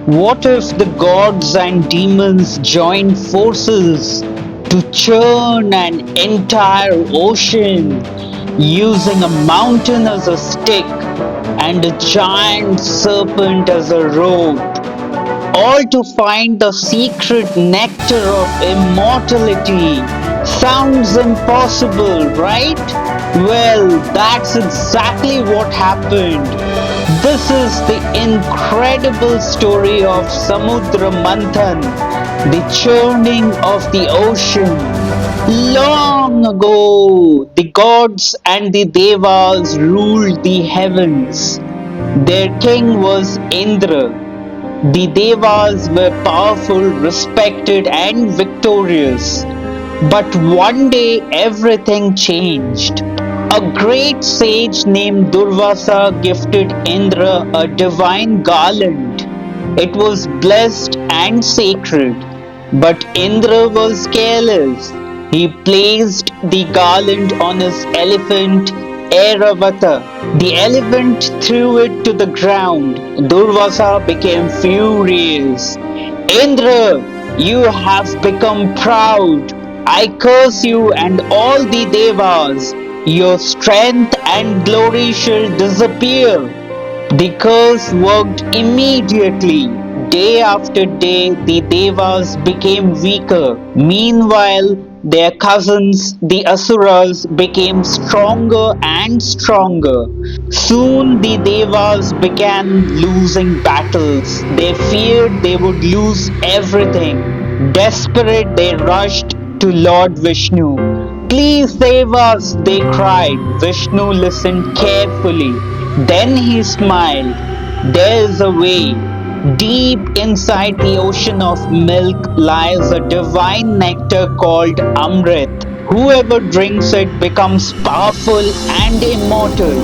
What if the gods and demons joined forces to churn an entire ocean using a mountain as a stick and a giant serpent as a rope, all to find the secret nectar of immortality? Sounds impossible, right? Well, that's exactly what happened. This is the incredible story of Samudra Manthan, the churning of the ocean. Long ago, the gods and the Devas ruled the heavens. Their king was Indra. The Devas were powerful, respected, and victorious. But one day everything changed. A great sage named Durvasa gifted Indra a divine garland. It was blessed and sacred. But Indra was careless. He placed the garland on his elephant Airavata. The elephant threw it to the ground. Durvasa became furious. Indra, you have become proud. I curse you and all the Devas. Your strength and glory shall disappear. The curse worked immediately. Day after day, the Devas became weaker. Meanwhile, their cousins, the Asuras, became stronger and stronger. Soon the Devas began losing battles. They feared they would lose everything. Desperate, they rushed to Lord Vishnu. Please save us, they cried. Vishnu listened carefully. Then he smiled. There is a way. Deep inside the ocean of milk lies a divine nectar called Amrit. Whoever drinks it becomes powerful and immortal.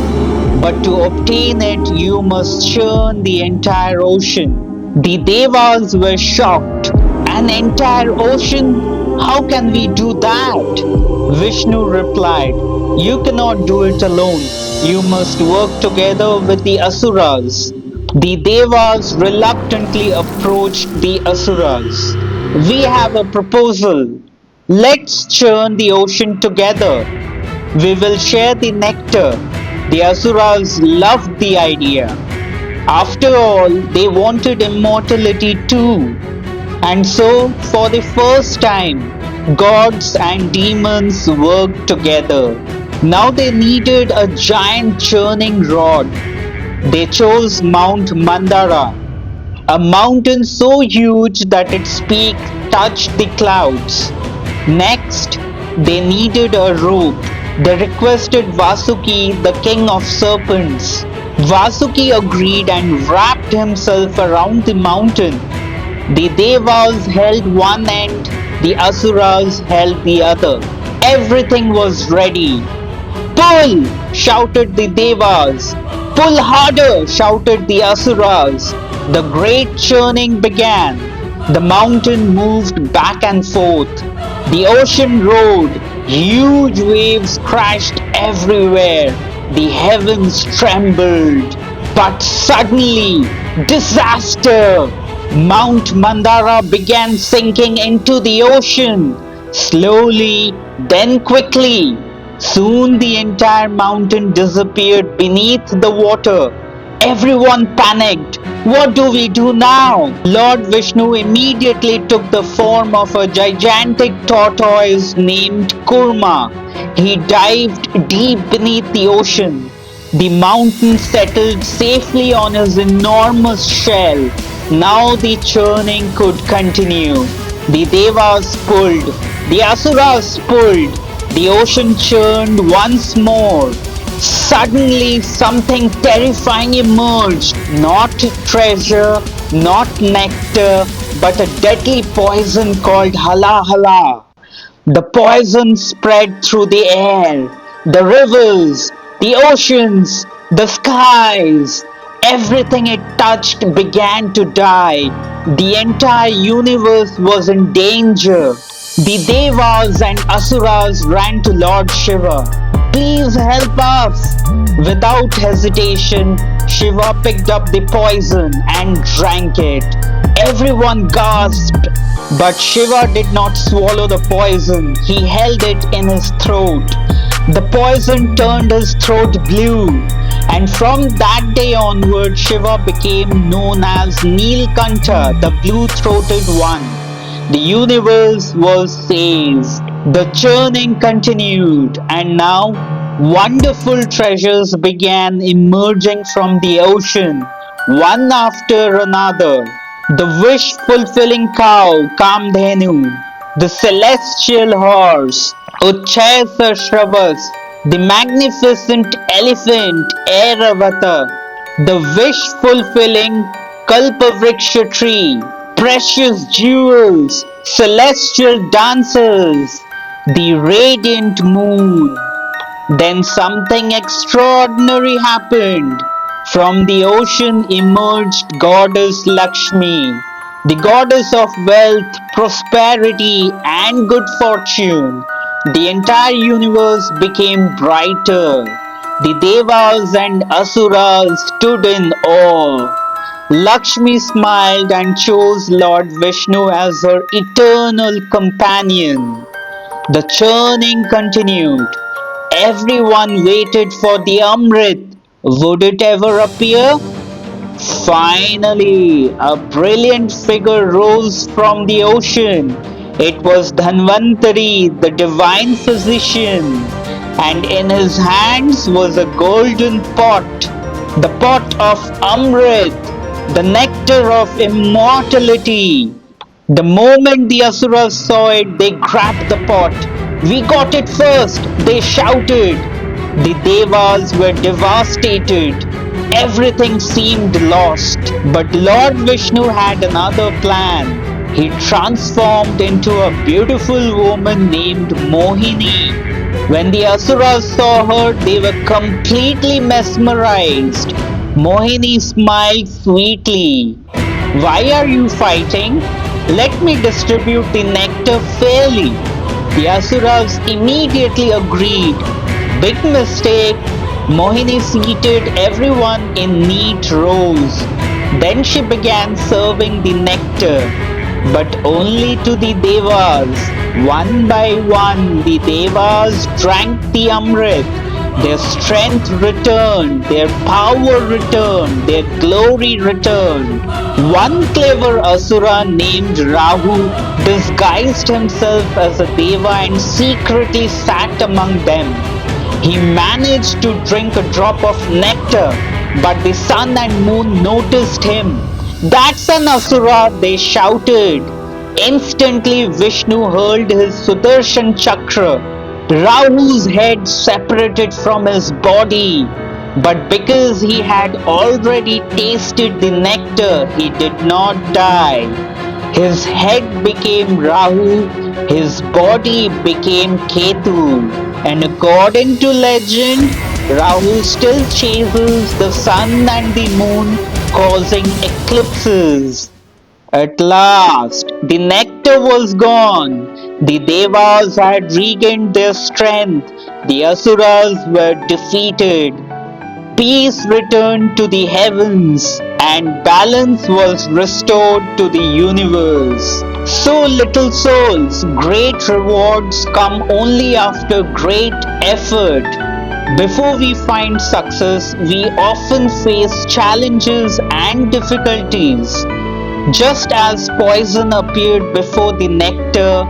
But to obtain it, you must churn the entire ocean. The Devas were shocked. An entire ocean? How can we do that? Vishnu replied, you cannot do it alone. You must work together with the Asuras. The Devas reluctantly approached the Asuras. We have a proposal. Let's churn the ocean together. We will share the nectar. The Asuras loved the idea. After all, they wanted immortality too. And so, for the first time, gods and demons worked together. Now they needed a giant churning rod. They chose Mount Mandara, a mountain so huge that its peak touched the clouds. Next, they needed a rope. They requested Vasuki, the king of serpents. Vasuki agreed and wrapped himself around the mountain. The Devas held one end, the Asuras held the other. Everything was ready. Pull! Shouted the Devas. Pull harder! Shouted the Asuras. The great churning began. The mountain moved back and forth. The ocean roared. Huge waves crashed everywhere. The heavens trembled. But suddenly, disaster! Mount Mandara began sinking into the ocean. Slowly, then quickly. Soon the entire mountain disappeared beneath the water. Everyone panicked. What do we do now? Lord Vishnu immediately took the form of a gigantic tortoise named Kurma. He dived deep beneath the ocean. The mountain settled safely on his enormous shell. Now the churning could continue. The Devas pulled. The Asuras pulled. The ocean churned once more. Suddenly something terrifying emerged. Not treasure, not nectar, but a deadly poison called Halahala. The poison spread through the air, the rivers, the oceans, the skies. Everything it touched began to die. The entire universe was in danger. The Devas and Asuras ran to Lord Shiva. Please help us! Without hesitation, Shiva picked up the poison and drank it. Everyone gasped, but Shiva did not swallow the poison. He held it in his throat. The poison turned his throat blue, and from that day onward, Shiva became known as Neelkantha, the blue-throated one. The universe was saved. The churning continued, and now wonderful treasures began emerging from the ocean, one after another. The wish fulfilling cow, Kamdhenu, the celestial horse, Uchchayasashravas, the magnificent elephant, Airavata, the wish fulfilling Kalpavriksha tree, precious jewels, celestial dancers, the radiant moon. Then something extraordinary happened. From the ocean emerged Goddess Lakshmi, the goddess of wealth, prosperity, and good fortune. The entire universe became brighter. The Devas and Asuras stood in awe. Lakshmi smiled and chose Lord Vishnu as her eternal companion. The churning continued. Everyone waited for the Amrit. Would it ever appear? Finally, a brilliant figure rose from the ocean. It was Dhanvantari, the divine physician, and in his hands was a golden pot, the pot of Amrit, the nectar of immortality. The moment the Asuras saw it, they grabbed the pot. We got it first, they shouted. The Devas were devastated. Everything seemed lost. But Lord Vishnu had another plan. He transformed into a beautiful woman named Mohini. When the Asuras saw her, they were completely mesmerized. Mohini smiled sweetly. Why are you fighting? Let me distribute the nectar fairly. The Asuras immediately agreed. Big mistake. Mohini seated everyone in neat rows. Then she began serving the nectar, but only to the Devas. One by one, the Devas drank the Amrit. Their strength returned, their power returned, their glory returned. One clever Asura named Rahu disguised himself as a Deva and secretly sat among them. He managed to drink a drop of nectar, but the sun and moon noticed him. That's an Asura, they shouted. Instantly, Vishnu hurled his Sudarshan Chakra. Rahu's head separated from his body. But because he had already tasted the nectar, he did not die. His head became Rahu, his body became Ketu, and according to legend, Rahu still chases the sun and the moon, causing eclipses. At last, the nectar was gone. The Devas had regained their strength. The Asuras were defeated. Peace returned to the heavens, and balance was restored to the universe. So, little souls, great rewards come only after great effort. Before we find success, we often face challenges and difficulties. Just as poison appeared before the nectar,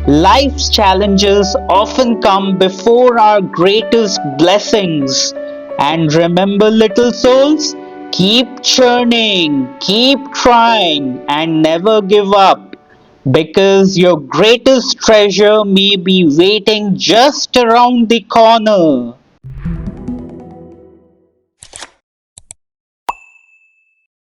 life's challenges often come before our greatest blessings. And remember, little souls, keep churning, keep trying, and never give up because your greatest treasure may be waiting just around the corner.